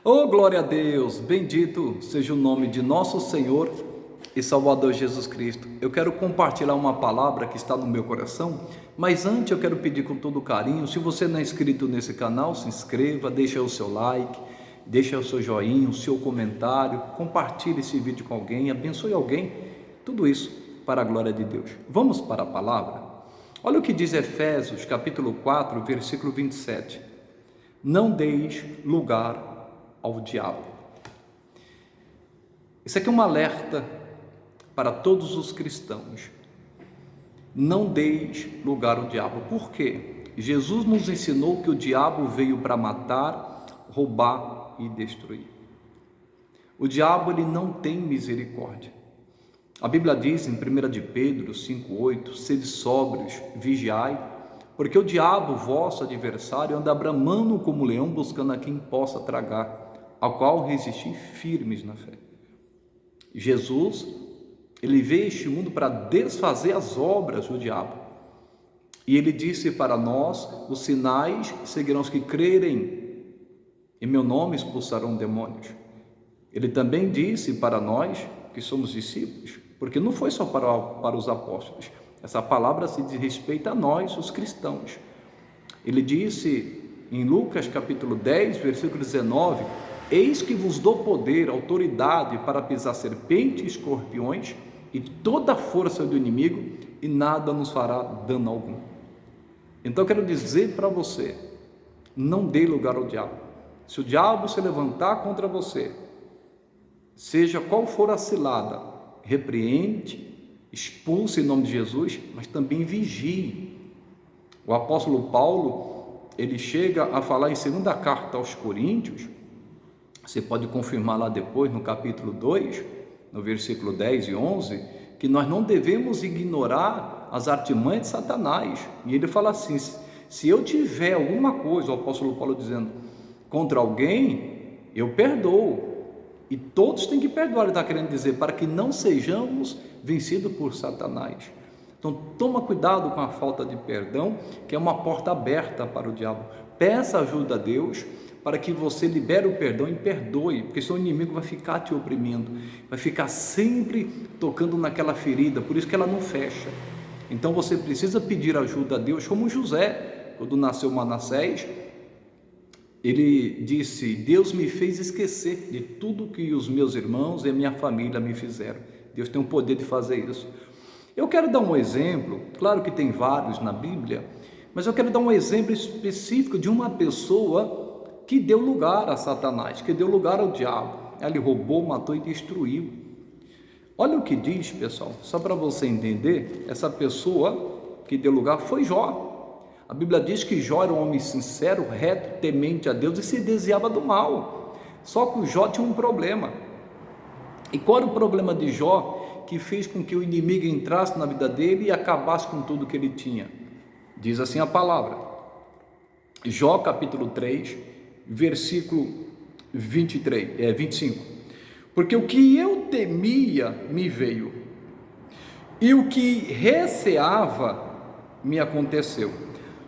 Oh, glória a Deus! Bendito seja o nome de nosso Senhor e Salvador Jesus Cristo. Eu quero compartilhar uma palavra que está no meu coração, mas antes eu quero pedir com todo carinho, se você não é inscrito nesse canal, se inscreva, deixa o seu like, deixa o seu joinha, o seu comentário, compartilhe esse vídeo com alguém, abençoe alguém, tudo isso para a glória de Deus. Vamos para a palavra? Olha o que diz Efésios capítulo 4, versículo 27. Não deis lugar ao diabo. Isso aqui é um alerta para todos os cristãos. Não deis lugar ao diabo. Por quê? Jesus nos ensinou que o diabo veio para matar, roubar e destruir. O diabo, ele não tem misericórdia. A Bíblia diz em 1 de Pedro 5,8: sede sóbrios, vigiai, porque o diabo, vosso adversário, anda bramando como leão, buscando a quem possa tragar, ao qual resistir firmes na fé. Jesus, ele veio a este mundo para desfazer as obras do diabo. E ele disse para nós: os sinais seguirão os que crerem, em meu nome expulsarão demônios. Ele também disse para nós que somos discípulos, porque não foi só para os apóstolos. Essa palavra se diz respeito a nós, os cristãos. Ele disse em Lucas capítulo 10, versículo 19: eis que vos dou poder, autoridade para pisar serpentes e escorpiões e toda a força do inimigo, e nada nos fará dano algum. Então eu quero dizer para você: não dê lugar ao diabo. Se o diabo se levantar contra você, seja qual for a cilada, repreende, expulse em nome de Jesus, mas também vigie. O apóstolo Paulo, ele chega a falar em segunda carta aos Coríntios, você pode confirmar lá depois no capítulo 2, no versículo 10 e 11, que nós não devemos ignorar as artimanhas de Satanás. E ele fala assim: se eu tiver alguma coisa, o apóstolo Paulo dizendo, contra alguém, eu perdoo. E todos têm que perdoar, ele está querendo dizer, para que não sejamos vencidos por Satanás. Então toma cuidado com a falta de perdão, que é uma porta aberta para o diabo. Peça ajuda a Deus para que você libere o perdão e perdoe, porque seu inimigo vai ficar te oprimindo, vai ficar sempre tocando naquela ferida, por isso que ela não fecha. Então você precisa pedir ajuda a Deus, como José, quando nasceu Manassés, ele disse: Deus me fez esquecer de tudo que os meus irmãos e a minha família me fizeram. Deus tem o poder de fazer isso. Eu quero dar um exemplo, claro que tem vários na Bíblia, mas eu quero dar um exemplo específico de uma pessoa que deu lugar a Satanás, que deu lugar ao diabo. Ele roubou, matou e destruiu. Olha o que diz, pessoal, só para você entender, essa pessoa que deu lugar foi Jó. A Bíblia diz que Jó era um homem sincero, reto, temente a Deus e se desviava do mal. Só que o Jó tinha um problema. E qual era o problema de Jó que fez com que o inimigo entrasse na vida dele e acabasse com tudo que ele tinha? Diz assim a palavra, Jó capítulo 3, versículo 25. Porque o que eu temia me veio, e o que receava me aconteceu.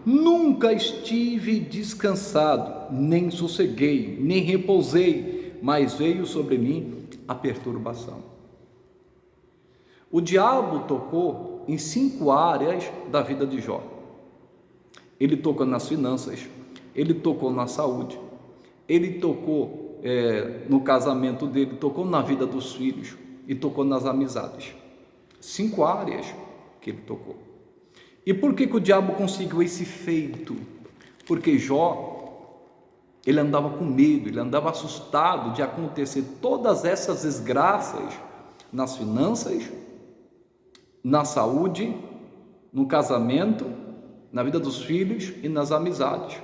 Nunca estive descansado, nem sosseguei, nem repousei, mas veio sobre mim a perturbação. O diabo tocou em 5 áreas da vida de Jó. Ele tocou nas finanças, ele tocou na saúde, ele tocou no casamento dele, tocou na vida dos filhos e tocou nas amizades. 5 áreas que ele tocou. E por que o diabo conseguiu esse feito? Porque Jó, ele andava com medo, ele andava assustado de acontecer todas essas desgraças nas finanças, na saúde, no casamento, na vida dos filhos e nas amizades.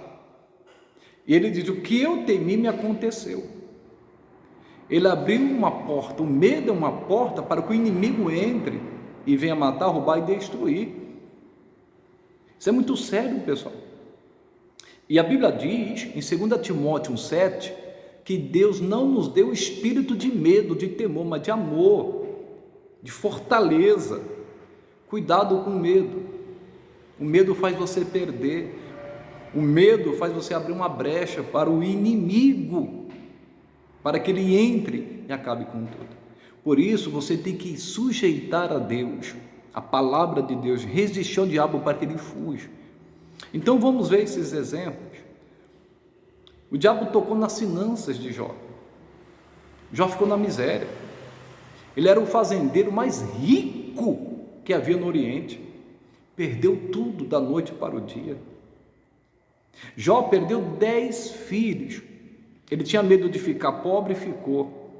E ele diz: o que eu temi me aconteceu. Ele abriu uma porta, o medo é uma porta para que o inimigo entre e venha matar, roubar e destruir. Isso é muito sério, pessoal. E a Bíblia diz, em 2 Timóteo 1,7, que Deus não nos deu espírito de medo, de temor, mas de amor, de fortaleza. Cuidado com o medo. O medo faz você perder. O medo faz você abrir uma brecha para o inimigo. para que ele entre e acabe com tudo. Por isso, você tem que sujeitar a Deus, a palavra de Deus, resistir ao diabo para que ele fuja. Então, vamos ver esses exemplos. O diabo tocou nas finanças de Jó. Jó ficou na miséria. Ele era o fazendeiro mais rico que havia no Oriente. Perdeu tudo da noite para o dia. Jó perdeu 10 filhos. Ele tinha medo de ficar pobre e ficou.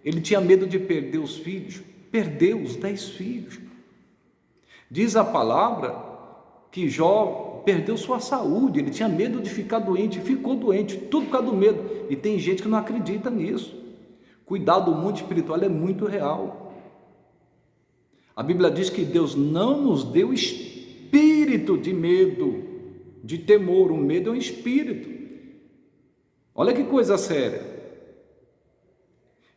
Ele tinha medo de perder os filhos, perdeu os 10 filhos. Diz a palavra que Jó perdeu sua saúde, ele tinha medo de ficar doente, ficou doente, tudo por causa do medo. E tem gente que não acredita nisso. Cuidado, o mundo espiritual é muito real. A Bíblia diz que Deus não nos deu espírito de medo, de temor. O medo é um espírito. Olha que coisa séria.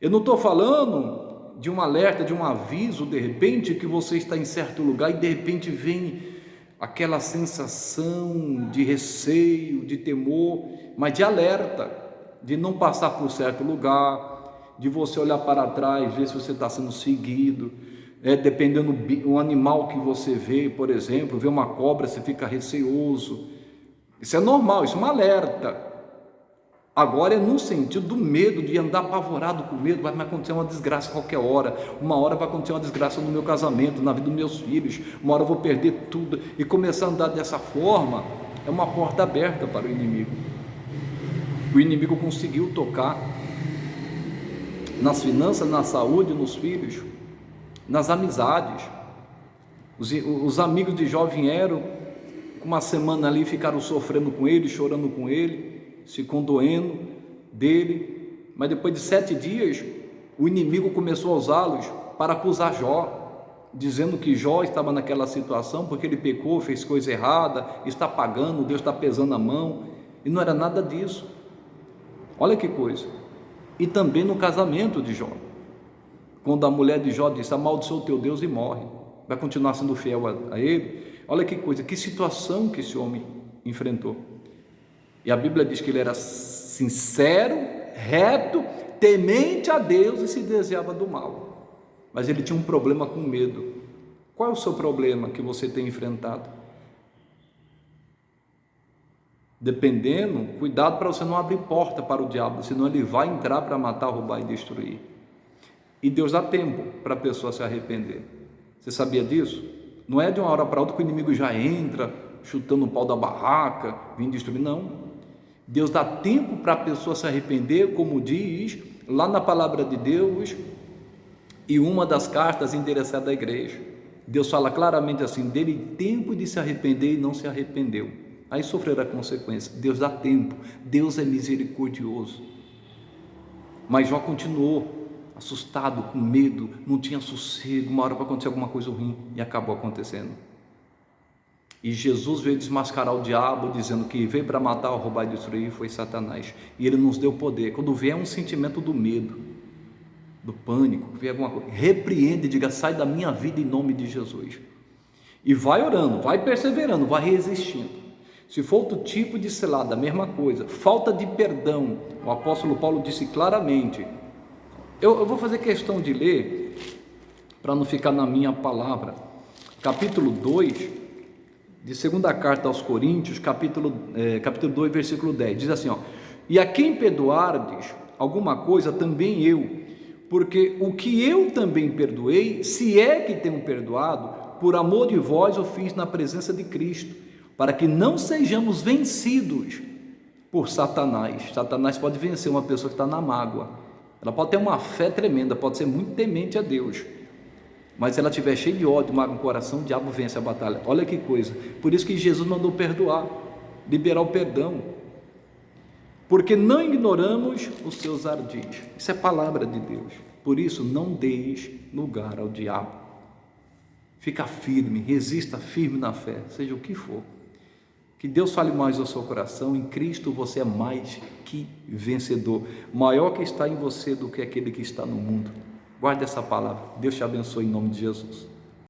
Eu não estou falando de um alerta, de um aviso, de repente, que você está em certo lugar e de repente vem aquela sensação de receio, de temor, mas de alerta, de não passar por certo lugar, de você olhar para trás, ver se você está sendo seguido, dependendo do animal que você vê, por exemplo, vê uma cobra, você fica receoso. Isso é normal, isso é um alerta. Agora é no sentido do medo, de andar apavorado com medo. Vai me acontecer uma desgraça a qualquer hora. Uma hora vai acontecer uma desgraça no meu casamento, na vida dos meus filhos. Uma hora eu vou perder tudo. E começar a andar dessa forma é uma porta aberta para o inimigo. O inimigo conseguiu tocar nas finanças, na saúde, nos filhos, nas amizades. Os amigos de Jó vieram com uma semana ali, ficaram sofrendo com ele, chorando com ele, se condoendo dele, mas depois de 7 dias, o inimigo começou a usá-los para acusar Jó, dizendo que Jó estava naquela situação porque ele pecou, fez coisa errada, está pagando, Deus está pesando a mão, e não era nada disso. Olha que coisa. E também no casamento de Jó, quando a mulher de Jó disse: amaldiçoa o teu Deus e morre, vai continuar sendo fiel a ele. Olha que coisa, que situação que esse homem enfrentou. E a Bíblia diz que ele era sincero, reto, temente a Deus e se desviava do mal. Mas ele tinha um problema com medo. Qual é o seu problema que você tem enfrentado? Dependendo, cuidado para você não abrir porta para o diabo, senão ele vai entrar para matar, roubar e destruir. E Deus dá tempo para a pessoa se arrepender. Você sabia disso? Não é de uma hora para outra que o inimigo já entra, chutando o pau da barraca, vindo destruir, não. Deus dá tempo para a pessoa se arrepender, como diz lá na palavra de Deus, e uma das cartas endereçadas à igreja. Deus fala claramente assim: dele tempo de se arrepender e não se arrependeu. Aí sofrerá consequência. Deus dá tempo, Deus é misericordioso. Mas Jó continuou assustado, com medo, não tinha sossego, uma hora para acontecer alguma coisa ruim, e acabou acontecendo. E Jesus veio desmascarar o diabo, dizendo que veio para matar, roubar e destruir, foi Satanás. E ele nos deu poder. Quando vier um sentimento do medo, do pânico, vier alguma coisa, repreende e diga: sai da minha vida em nome de Jesus. E vai orando, vai perseverando, vai resistindo. Se for outro tipo de cilada, a mesma coisa. Falta de perdão, o apóstolo Paulo disse claramente. Eu vou fazer questão de ler, para não ficar na minha palavra, capítulo 2, de segunda carta aos Coríntios, capítulo 2, versículo 10, diz assim, e a quem perdoardes alguma coisa, também eu, porque o que eu também perdoei, se é que tenho perdoado, por amor de vós o fiz na presença de Cristo, para que não sejamos vencidos por Satanás. Satanás pode vencer uma pessoa que está na mágoa, ela pode ter uma fé tremenda, pode ser muito temente a Deus, mas se ela estiver cheia de ódio, mágoa no coração, o diabo vence a batalha. Olha que coisa, por isso que Jesus mandou perdoar, liberar o perdão, porque não ignoramos os seus ardis. Isso é palavra de Deus. Por isso, não deis lugar ao diabo. Fica firme, resista firme na fé, seja o que for. Que Deus fale mais ao seu coração. Em Cristo você é mais que vencedor. Maior que está em você do que aquele que está no mundo. Guarde essa palavra. Deus te abençoe em nome de Jesus.